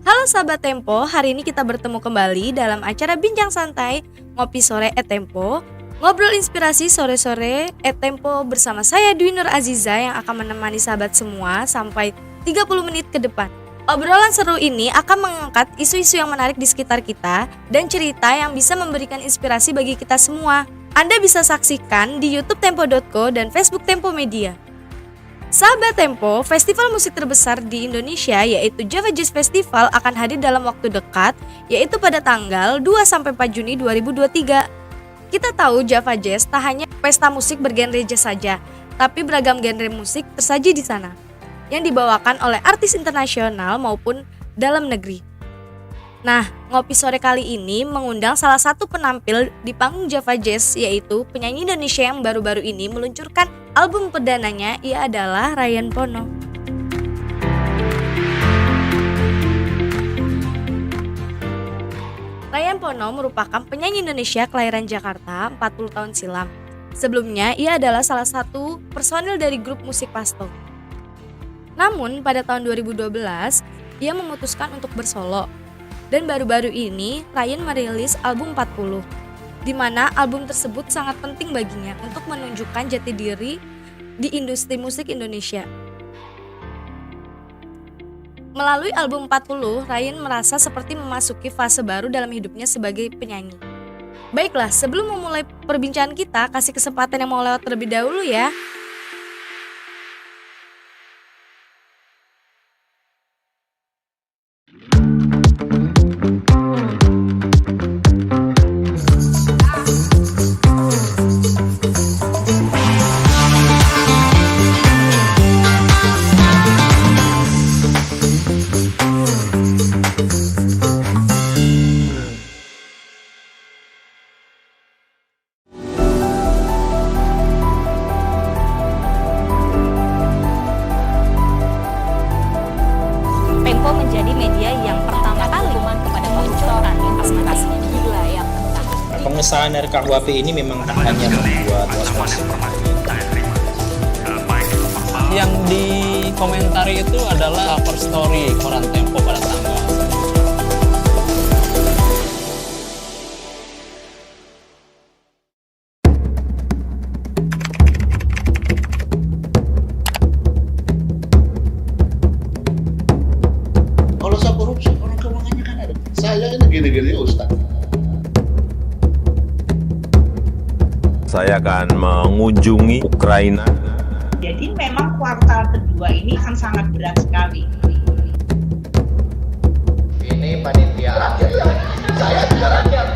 Halo sahabat Tempo, hari ini kita bertemu kembali dalam acara Bincang Santai Ngopi Sore Tempo. Ngobrol inspirasi sore-sore Tempo bersama saya Dwi Nur Aziza yang akan menemani sahabat semua sampai 30 menit ke depan. Obrolan seru ini akan mengangkat isu-isu yang menarik di sekitar kita dan cerita yang bisa memberikan inspirasi bagi kita semua. Anda bisa saksikan di YouTube Tempo.co dan Facebook Tempo Media. Sahabat Tempo, festival musik terbesar di Indonesia yaitu Java Jazz Festival akan hadir dalam waktu dekat, yaitu pada tanggal 2-4 Juni 2023. Kita tahu Java Jazz tak hanya pesta musik bergenre jazz saja, tapi beragam genre musik tersaji di sana, yang dibawakan oleh artis internasional maupun dalam negeri. Nah, ngopi sore kali ini mengundang salah satu penampil di panggung Java Jazz, yaitu penyanyi Indonesia yang baru-baru ini meluncurkan album perdananya. Ia adalah Ryan Pono. Ryan Pono merupakan penyanyi Indonesia kelahiran Jakarta 40 tahun silam. Sebelumnya, ia adalah salah satu personil dari grup musik Pasto. Namun, pada tahun 2012, ia memutuskan untuk bersolo. Dan baru-baru ini, Ryan merilis album 40, di mana album tersebut sangat penting baginya untuk menunjukkan jati diri di industri musik Indonesia. Melalui album 40, Ryan merasa seperti memasuki fase baru dalam hidupnya sebagai penyanyi. Baiklah, sebelum memulai perbincangan kita, kasih kesempatan yang mau lewat terlebih dahulu ya. Tempo menjadi media yang pertama kali kepada bocoran aspirasi gila yang tentang. Pengesahan RKUHP ini memang tak hanya membuat was-was. Yang dikomentari itu adalah cover story koran Tempo pada tanggal. Kalau saya korupsi, orang keuangannya kan ada. Saya ini gini-gini Ustaz. Saya akan mengunjungi Ukraina. Jadi memang kuartal kedua ini akan sangat berat sekali. Ini panitia rakyat ya. Saya juga rakyat.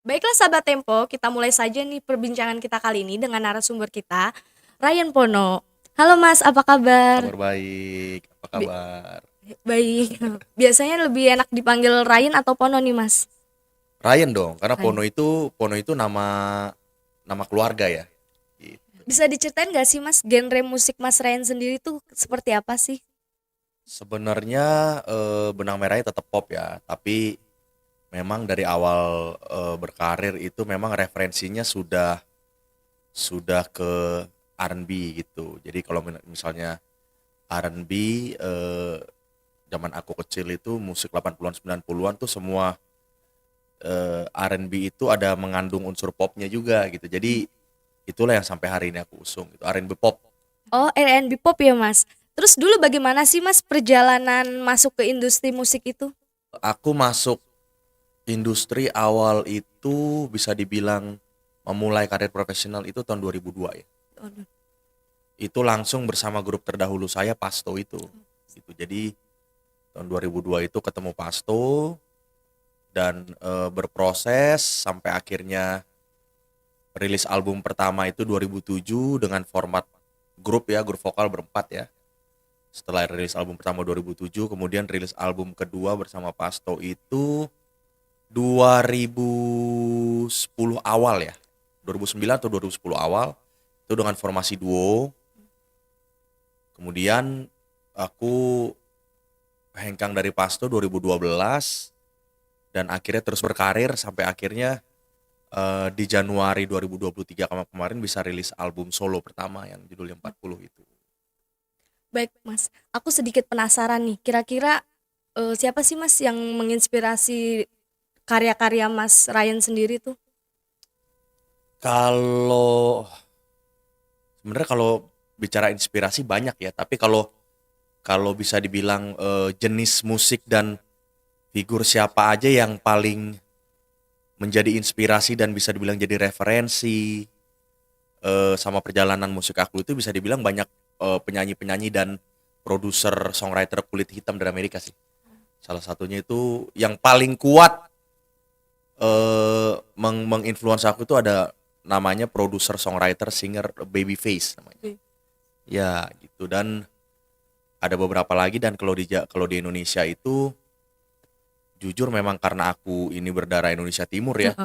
Baiklah sahabat Tempo, kita mulai saja nih perbincangan kita kali ini dengan narasumber kita, Ryan Pono. Halo Mas, apa kabar? Kabar baik, apa kabar? Baik. Biasanya lebih enak dipanggil Ryan atau Pono nih Mas? Ryan dong, karena Ryan. Pono itu nama keluarga ya. Gitu. Bisa diceritain gak sih Mas, genre musik Mas Ryan sendiri tuh seperti apa sih? Sebenarnya benang merahnya tetap pop ya, tapi memang dari awal berkarir itu memang referensinya sudah ke R&B gitu. Jadi kalau misalnya R&B zaman aku kecil itu musik 80-an 90-an tuh semua R&B itu ada mengandung unsur popnya juga gitu. Jadi itulah yang sampai hari ini aku usung gitu, R&B pop. Oh, R&B pop ya Mas. Terus dulu bagaimana sih Mas perjalanan masuk ke industri musik itu? Aku masuk industri awal itu bisa dibilang memulai karir profesional itu tahun 2002 ya. Itu langsung bersama grup terdahulu saya Pasto itu. Gitu. Jadi tahun 2002 itu ketemu Pasto dan berproses sampai akhirnya rilis album pertama itu 2007 dengan format grup vokal berempat ya. Setelah rilis album pertama 2007, kemudian rilis album kedua bersama Pasto itu 2010 awal ya. 2009 atau 2010 awal itu dengan formasi duo. Kemudian aku hengkang dari Pasto 2012 dan akhirnya terus berkarir sampai akhirnya di Januari 2023 kemarin bisa rilis album solo pertama yang judulnya 40 itu. Baik Mas, aku sedikit penasaran nih. Kira-kira siapa sih Mas yang menginspirasi karya-karya Mas Ryan sendiri tuh? Sebenarnya kalau bicara inspirasi banyak ya, tapi kalau bisa dibilang jenis musik dan figur siapa aja yang paling menjadi inspirasi dan bisa dibilang jadi referensi sama perjalanan musik aku itu bisa dibilang banyak penyanyi-penyanyi dan produser songwriter kulit hitam dari Amerika sih. Salah satunya itu yang paling kuat menginfluence aku itu ada namanya produser songwriter singer Babyface namanya. Ya gitu, dan ada beberapa lagi, dan kalau di Indonesia itu jujur memang karena aku ini berdarah Indonesia Timur ya.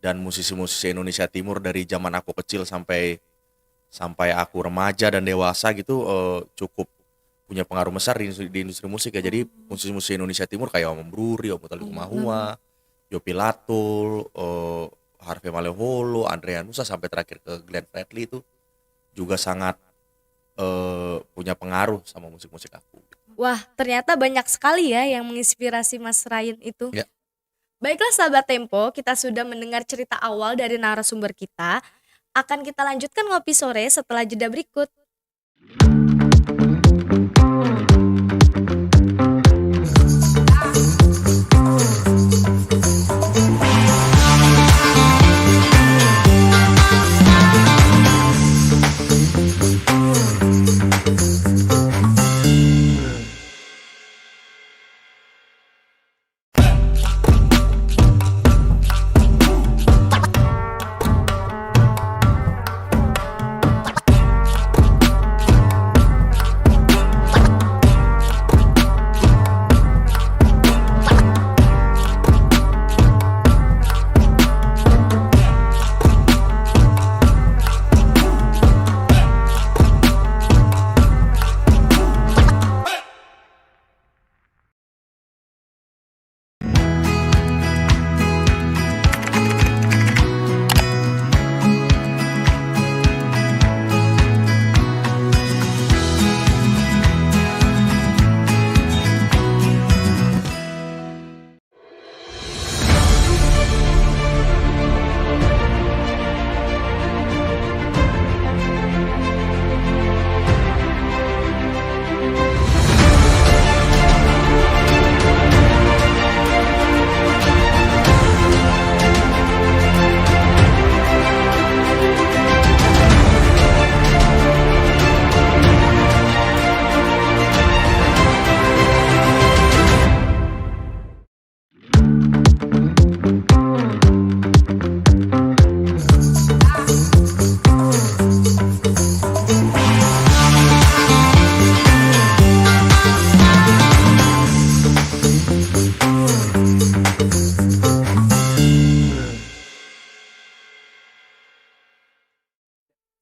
Dan musisi-musisi Indonesia Timur dari zaman aku kecil sampai aku remaja dan dewasa gitu cukup punya pengaruh besar di industri musik ya. Jadi musisi-musisi Indonesia Timur kayak Om Bruri, Om Utali Kumahua, Yopi Latul, Harvey Maleholo, Andrea Nusa sampai terakhir ke Glenn Fredly itu juga sangat punya pengaruh sama musik-musik aku. Wah, ternyata banyak sekali ya yang menginspirasi Mas Ryan itu. Ya. Baiklah sahabat Tempo, kita sudah mendengar cerita awal dari narasumber kita. Akan kita lanjutkan ngopi sore setelah jeda berikut.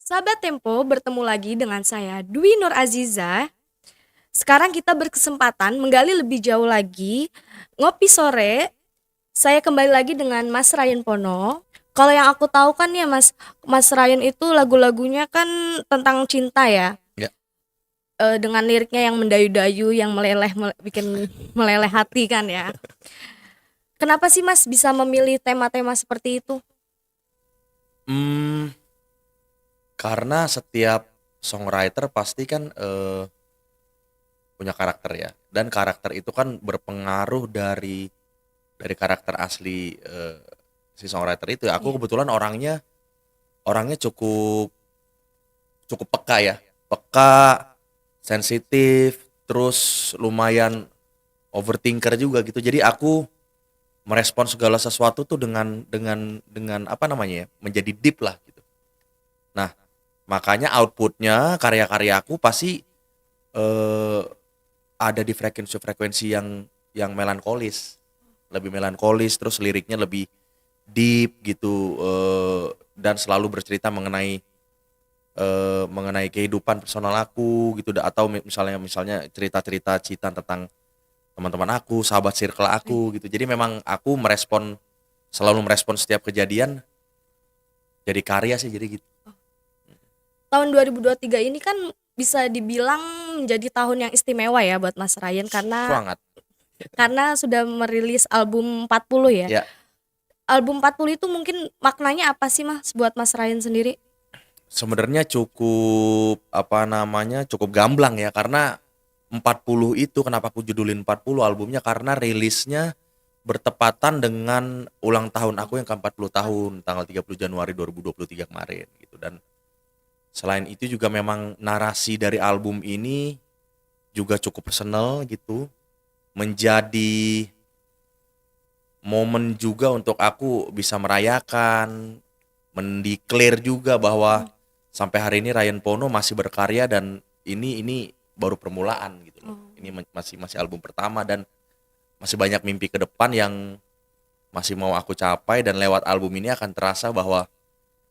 Sahabat Tempo, bertemu lagi dengan saya Dwi Nur Aziza. Sekarang kita berkesempatan menggali lebih jauh lagi ngopi sore. Saya kembali lagi dengan Mas Ryan Pono. Kalau yang aku tahu kan ya Mas Ryan itu lagu-lagunya kan tentang cinta ya. Ya. Dengan liriknya yang mendayu-dayu, yang bikin meleleh hati kan ya. Kenapa sih Mas bisa memilih tema-tema seperti itu? Karena setiap songwriter pasti kan punya karakter ya, dan karakter itu kan berpengaruh dari karakter asli si songwriter itu. Aku kebetulan orangnya cukup peka, sensitif, terus lumayan overthinker juga gitu. Jadi aku merespon segala sesuatu tuh dengan apa namanya ya, menjadi deep lah gitu. Nah, makanya outputnya karya-karya aku pasti ada di frekuensi yang melankolis, lebih melankolis, terus liriknya lebih deep gitu, dan selalu bercerita mengenai kehidupan personal aku gitu, atau misalnya cerita-cerita cinta tentang teman-teman aku, sahabat circle aku gitu. Jadi memang aku selalu merespon setiap kejadian jadi karya sih, jadi gitu. Tahun 2023 ini kan bisa dibilang menjadi tahun yang istimewa ya buat Mas Ryan Sangat. karena sudah merilis album 40 ya. Ya. Album 40 itu mungkin maknanya apa sih Mas buat Mas Ryan sendiri? Sebenarnya cukup cukup gamblang ya, karena 40 itu kenapa aku judulin 40 albumnya, karena rilisnya bertepatan dengan ulang tahun aku yang ke-40 tahun, tanggal 30 Januari 2023 kemarin gitu. Dan selain itu juga memang narasi dari album ini juga cukup personal gitu, menjadi momen juga untuk aku bisa merayakan, mendeklar juga bahwa sampai hari ini Ryan Pono masih berkarya, dan ini baru permulaan gitu loh. Ini masih album pertama, dan masih banyak mimpi ke depan yang masih mau aku capai, dan lewat album ini akan terasa bahwa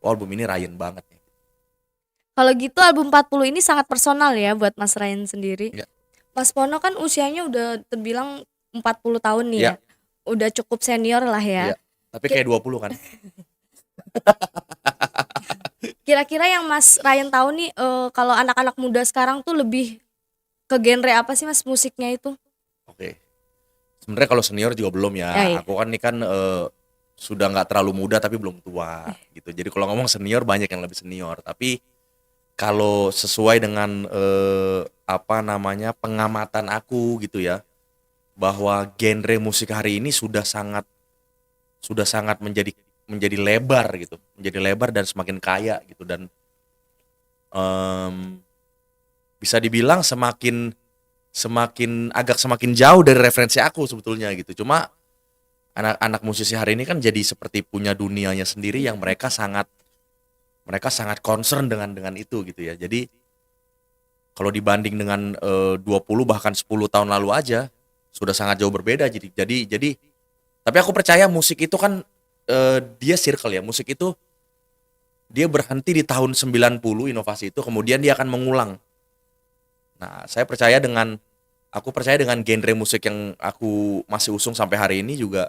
album ini Ryan banget ya. Kalau gitu album 40 ini sangat personal ya buat Mas Ryan sendiri. Ya. Mas Pono kan usianya udah terbilang 40 tahun nih ya. Ya. Udah cukup senior lah ya. Iya. Tapi kayak 20 kan. Kira-kira yang Mas Ryan tahu nih, kalau anak-anak muda sekarang tuh lebih ke genre apa sih Mas musiknya itu? Oke. Sebenarnya kalau senior juga belum ya. Iya. Aku kan ini kan sudah nggak terlalu muda tapi belum tua gitu. Jadi kalau ngomong senior banyak yang lebih senior. Tapi kalau sesuai dengan pengamatan aku gitu ya, bahwa genre musik hari ini sudah sangat menjadi lebar gitu, menjadi lebar dan semakin kaya gitu, dan bisa dibilang semakin jauh dari referensi aku sebetulnya gitu. Cuma anak-anak musisi hari ini kan jadi seperti punya dunianya sendiri yang mereka sangat concern dengan itu gitu ya. Jadi kalau dibanding dengan 20 bahkan 10 tahun lalu aja sudah sangat jauh berbeda. Jadi tapi aku percaya musik itu kan dia circle ya. Musik itu dia berhenti di tahun 90 inovasi itu, kemudian dia akan mengulang. Nah, aku percaya dengan genre musik yang aku masih usung sampai hari ini juga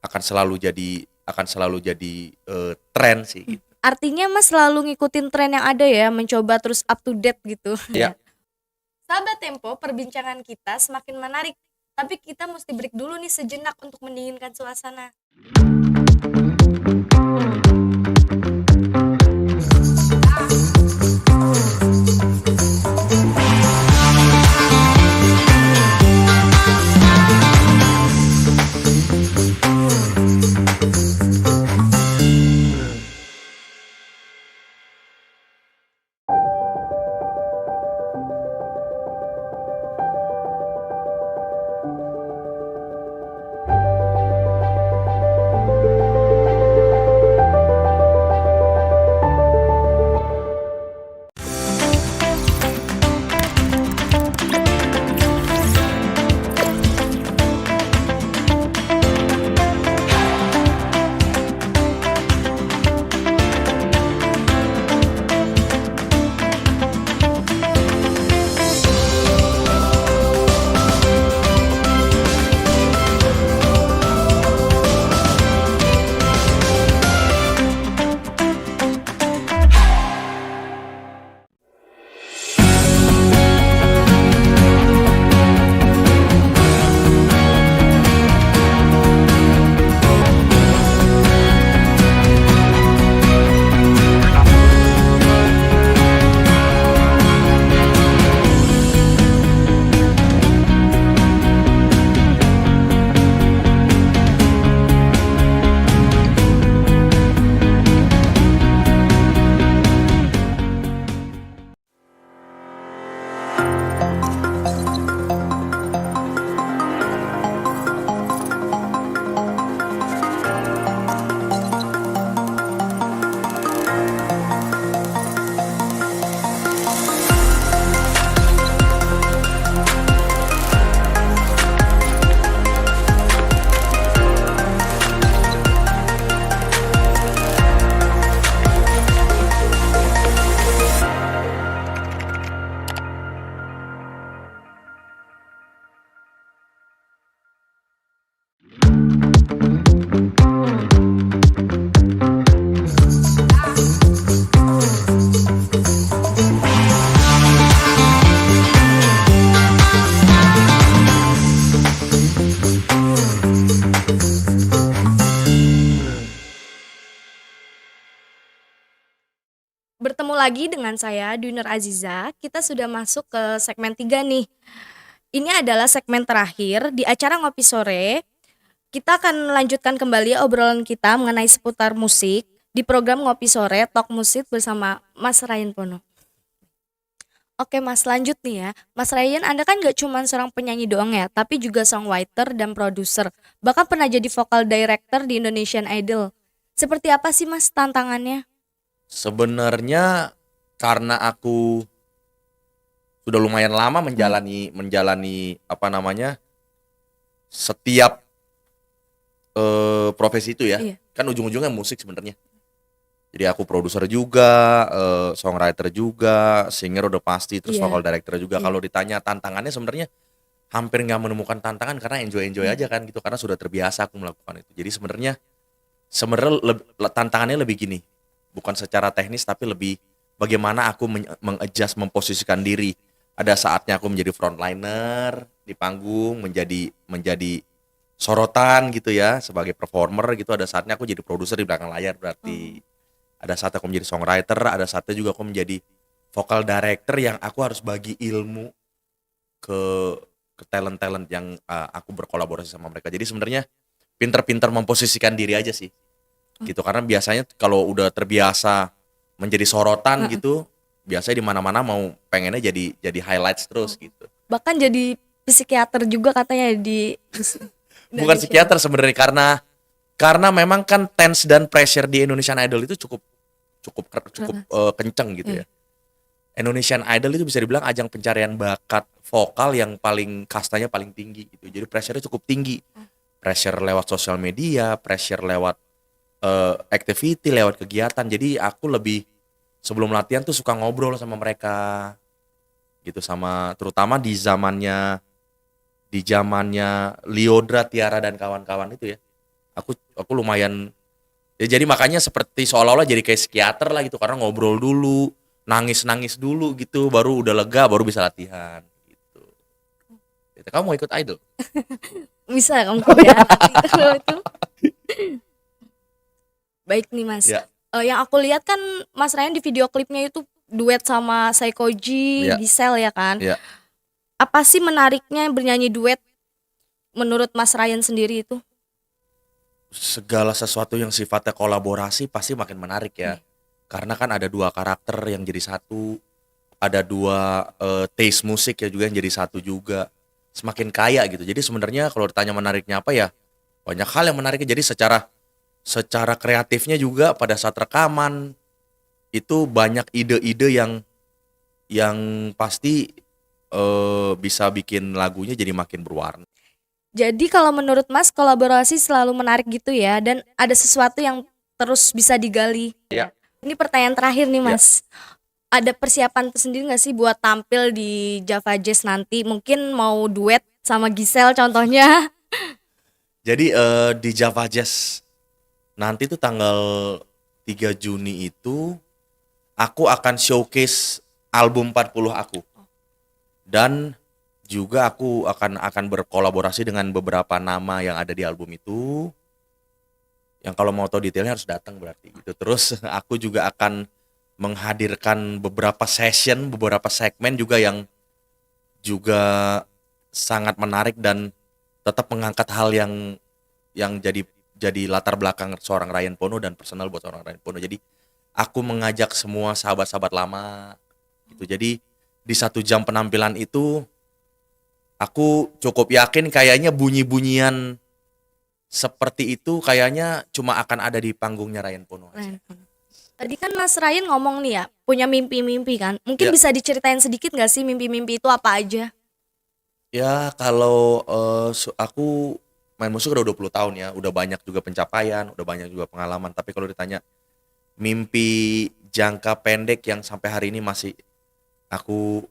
akan selalu jadi tren sih gitu. Artinya Mas selalu ngikutin tren yang ada ya, mencoba terus up to date gitu. Iya. Sahabat Tempo, perbincangan kita semakin menarik. Tapi kita mesti break dulu nih sejenak untuk mendinginkan suasana. Bertemu lagi dengan saya Dwinur Aziza. Kita sudah masuk ke segmen 3 nih. Ini adalah segmen terakhir di acara Ngopi Sore. Kita akan melanjutkan kembali obrolan kita mengenai seputar musik di program Ngopi Sore Talk Musik bersama Mas Ryan Pono. Oke Mas, lanjut nih ya. Mas Ryan, Anda kan gak cuma seorang penyanyi doang ya, tapi juga songwriter dan produser. Bahkan pernah jadi vocal director di Indonesian Idol. Seperti apa sih Mas tantangannya? Sebenarnya karena aku sudah lumayan lama menjalani apa namanya setiap profesi itu ya. Iya. Kan ujung-ujungnya musik sebenarnya. Jadi aku produser juga, songwriter juga, singer udah pasti, terus Iya. vocal director juga. Iya. Kalau ditanya tantangannya sebenarnya hampir nggak menemukan tantangan karena enjoy aja kan gitu, karena sudah terbiasa aku melakukan itu. Jadi sebenarnya tantangannya lebih gini, bukan secara teknis tapi lebih bagaimana aku mengadjust, memposisikan diri. Ada saatnya aku menjadi frontliner di panggung, menjadi sorotan gitu ya sebagai performer gitu. Ada saatnya aku jadi produser di belakang layar berarti. Ada saatnya aku menjadi songwriter, ada saatnya juga aku menjadi vocal director yang aku harus bagi ilmu ke talent-talent yang aku berkolaborasi sama mereka. Jadi sebenarnya pinter-pinter memposisikan diri aja sih. Gitu, karena biasanya kalau udah terbiasa menjadi sorotan gitu, biasanya di mana-mana mau pengennya jadi highlights terus gitu. Bahkan jadi psikiater juga katanya di Bukan psikiater sebenarnya, karena memang kan tense dan pressure di Indonesian Idol itu cukup kenceng gitu ya. Indonesian Idol itu bisa dibilang ajang pencarian bakat vokal yang paling kastanya paling tinggi gitu. Jadi pressure-nya cukup tinggi. Pressure lewat sosial media, pressure lewat activity, lewat kegiatan. Jadi aku lebih sebelum latihan tuh suka ngobrol sama mereka gitu, sama terutama di zamannya Lyodra, Tiara dan kawan-kawan itu ya. Aku lumayan ya, jadi makanya seperti seolah-olah jadi kayak psikiater lah gitu, karena ngobrol dulu, nangis dulu gitu, baru udah lega baru bisa latihan gitu. Kamu mau ikut idol? Bisa kamu ya kalau itu. Baik nih Mas. Ya. Yang aku lihat kan Mas Ryan di video klipnya itu duet sama Saikoji, Ya. Gisel ya kan. Ya. Apa sih menariknya bernyanyi duet menurut Mas Ryan sendiri itu? Segala sesuatu yang sifatnya kolaborasi pasti makin menarik ya. Karena kan ada dua karakter yang jadi satu, ada dua taste musik ya juga yang jadi satu juga. Semakin kaya gitu. Jadi sebenarnya kalau ditanya menariknya apa ya, banyak hal yang menariknya. Jadi secara kreatifnya juga pada saat rekaman itu banyak ide-ide yang pasti bisa bikin lagunya jadi makin berwarna. Jadi kalau menurut Mas kolaborasi selalu menarik gitu ya, dan ada sesuatu yang terus bisa digali. Ya. Ini pertanyaan terakhir nih Mas. Ada persiapan tersendiri gak sih buat tampil di Java Jazz nanti? Mungkin mau duet sama Gisel contohnya. Jadi di Java Jazz nanti tuh tanggal 3 Juni itu aku akan showcase album 40 aku. Dan juga aku akan berkolaborasi dengan beberapa nama yang ada di album itu. Yang kalau mau tahu detailnya harus datang berarti gitu. Terus aku juga akan menghadirkan beberapa session, beberapa segmen juga yang juga sangat menarik dan tetap mengangkat hal yang jadi latar belakang seorang Ryan Pono dan personal buat seorang Ryan Pono. Jadi aku mengajak semua sahabat-sahabat lama gitu. Jadi di 1 jam penampilan itu aku cukup yakin kayaknya bunyi-bunyian seperti itu kayaknya cuma akan ada di panggungnya Ryan Pono aja. Tadi kan Mas Ryan ngomong nih ya, punya mimpi-mimpi kan. Mungkin Ya. bisa diceritain sedikit gak sih mimpi-mimpi itu apa aja? Ya kalau aku main musik udah 20 tahun ya, udah banyak juga pencapaian, udah banyak juga pengalaman. Tapi kalau ditanya mimpi jangka pendek yang sampai hari ini masih aku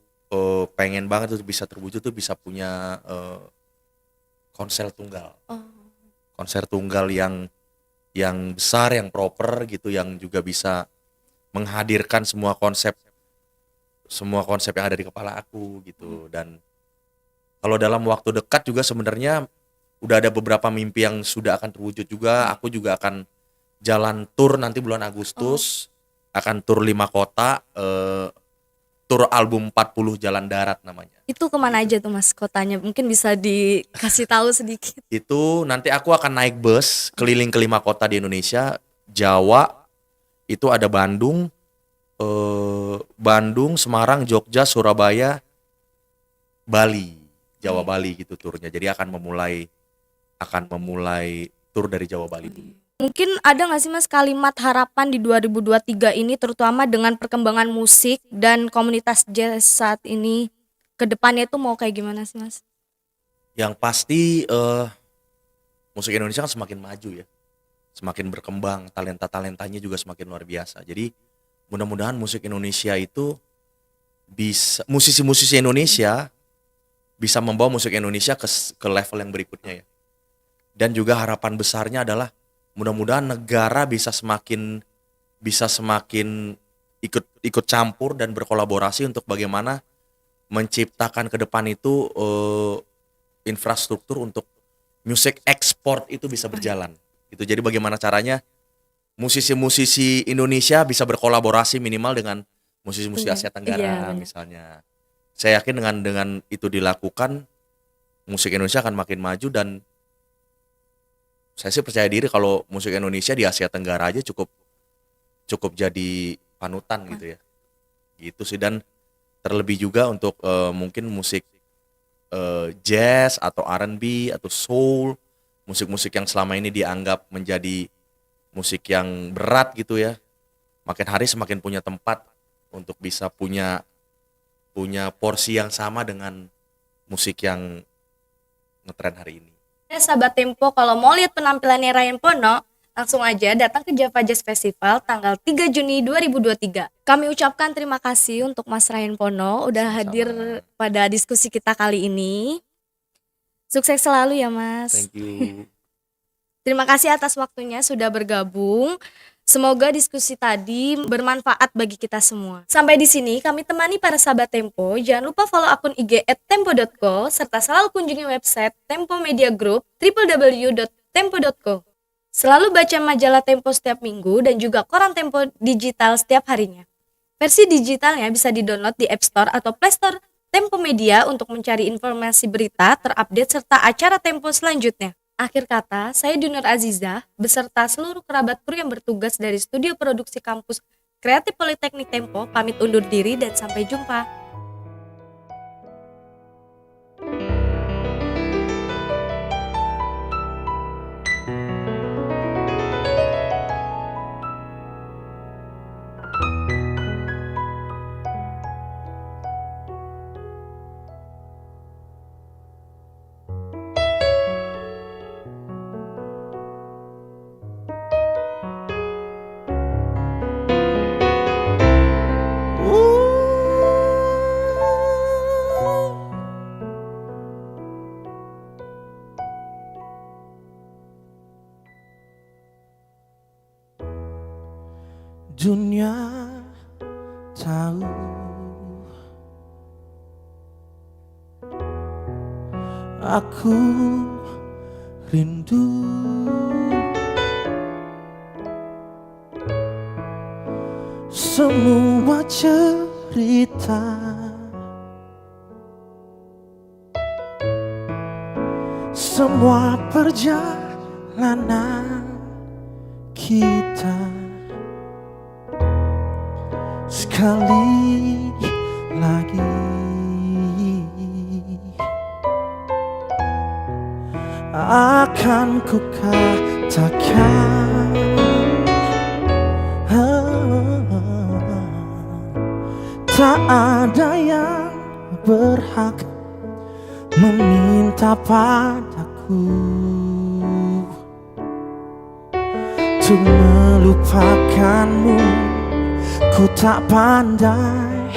pengen banget tuh bisa terwujud tuh bisa punya konser tunggal. Konser tunggal yang besar, yang proper gitu, yang juga bisa menghadirkan semua konsep yang ada di kepala aku gitu. Dan kalau dalam waktu dekat juga sebenarnya udah ada beberapa mimpi yang sudah akan terwujud juga. Aku juga akan jalan tour nanti bulan Agustus akan tur 5 kota, tur album 40 Jalan Darat namanya. Itu kemana aja tuh Mas kotanya? Mungkin bisa dikasih tahu sedikit. Itu nanti aku akan naik bus keliling ke 5 kota di Indonesia. Jawa itu ada Bandung, Semarang, Jogja, Surabaya, Bali, Jawa Bali gitu turnya. Jadi akan memulai tur dari Jawa Bali dulu. Mungkin ada nggak sih Mas kalimat harapan di 2023 ini terutama dengan perkembangan musik dan komunitas jazz saat ini ke depannya itu mau kayak gimana sih Mas? Yang pasti musik Indonesia kan semakin maju ya. Semakin berkembang, talenta-talentanya juga semakin luar biasa. Jadi mudah-mudahan musik Indonesia itu bisa, musisi-musisi Indonesia bisa membawa musik Indonesia ke level yang berikutnya ya. Dan juga harapan besarnya adalah mudah-mudahan negara bisa semakin ikut campur dan berkolaborasi untuk bagaimana menciptakan ke depan itu infrastruktur untuk musik ekspor itu bisa berjalan. Itu jadi bagaimana caranya musisi-musisi Indonesia bisa berkolaborasi minimal dengan musisi-musisi Asia Tenggara misalnya. Saya yakin dengan itu dilakukan musik Indonesia akan makin maju dan saya sih percaya diri kalau musik Indonesia di Asia Tenggara aja cukup jadi panutan gitu ya. Gitu sih, dan terlebih juga untuk mungkin musik jazz atau R&B atau soul, musik-musik yang selama ini dianggap menjadi musik yang berat gitu ya. Makin hari semakin punya tempat untuk bisa punya porsi yang sama dengan musik yang ngetren hari ini. Sahabat Tempo, kalau mau lihat penampilannya Ryan Pono, langsung aja datang ke Java Jazz Festival tanggal 3 Juni 2023. Kami ucapkan terima kasih untuk Mas Ryan Pono udah hadir pada diskusi kita kali ini. Sukses selalu ya Mas. Thank you. Terima kasih atas waktunya sudah bergabung. Semoga diskusi tadi bermanfaat bagi kita semua. Sampai di sini kami temani para sahabat Tempo. Jangan lupa follow akun IG @tempo.co serta selalu kunjungi website Tempo Media Group www.tempo.co. Selalu baca majalah Tempo setiap minggu dan juga koran Tempo digital setiap harinya. Versi digitalnya bisa di-download di App Store atau Play Store Tempo Media untuk mencari informasi berita terupdate serta acara Tempo selanjutnya. Akhir kata, saya Dinur Azizah beserta seluruh kerabat kru yang bertugas dari studio produksi kampus Kreatif Politeknik Tempo pamit undur diri dan sampai jumpa. Dunia tahu aku rindu semua cerita semua perjalanan kita. Sekali lagi akan ku katakan tak ada yang berhak meminta padaku untuk melupakanmu. Ku tak pandai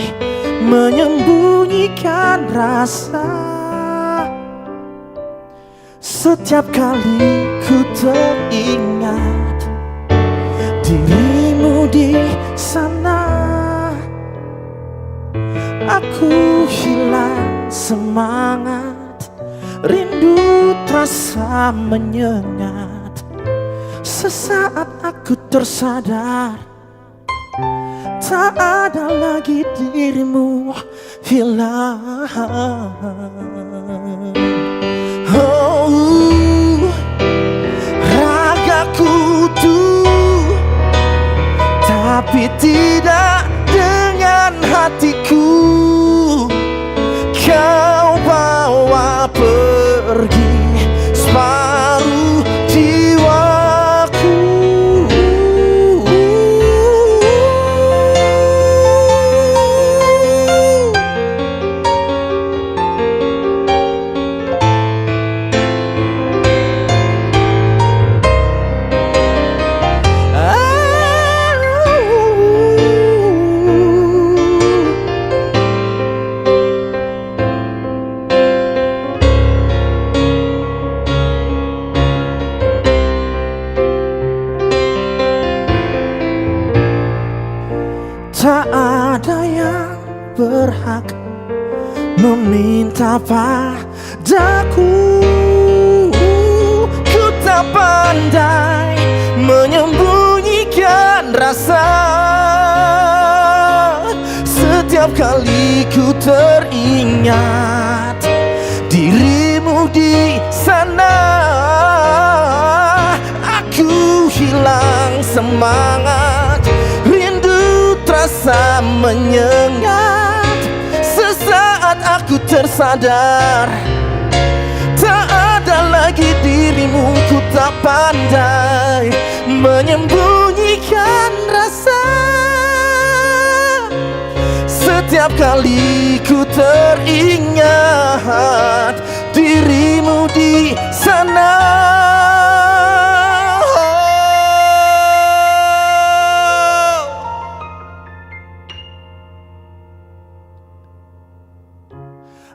menyembunyikan rasa. Setiap kali ku teringat dirimu di sana, aku hilang semangat, rindu terasa menyengat. Sesaat aku tersadar tak ada lagi dirimu hilang. Oh, ragaku tuh, tapi tidak dengan hatiku. Kau bawa pergi separuh jiwaku. Tak ada yang berhak meminta padaku. Ku tak pandai menyembunyikan rasa. Setiap kali ku teringat dirimu di sana, aku hilang semangat. Terasa menyengat. Sesaat aku tersadar, tak ada lagi dirimu. Ku tak pandai menyembunyikan rasa. Setiap kali ku teringat dirimu di sana.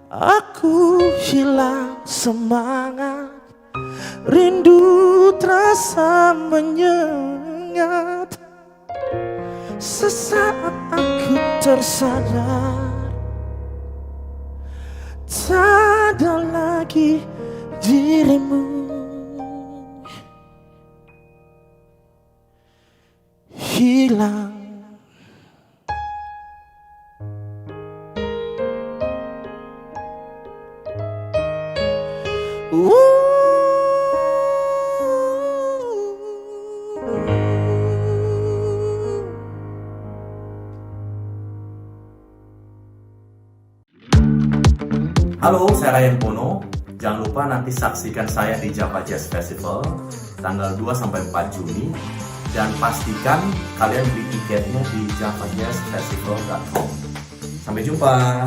Aku hilang semangat, rindu terasa menyengat. Sesaat aku tersadar, tak ada lagi dirimu hilang. Halo, saya Ryan Pono. Jangan lupa nanti saksikan saya di Java Jazz Festival tanggal 2-4 Juni. Dan pastikan kalian beli tiketnya di javajazzfestival.com. Sampai jumpa.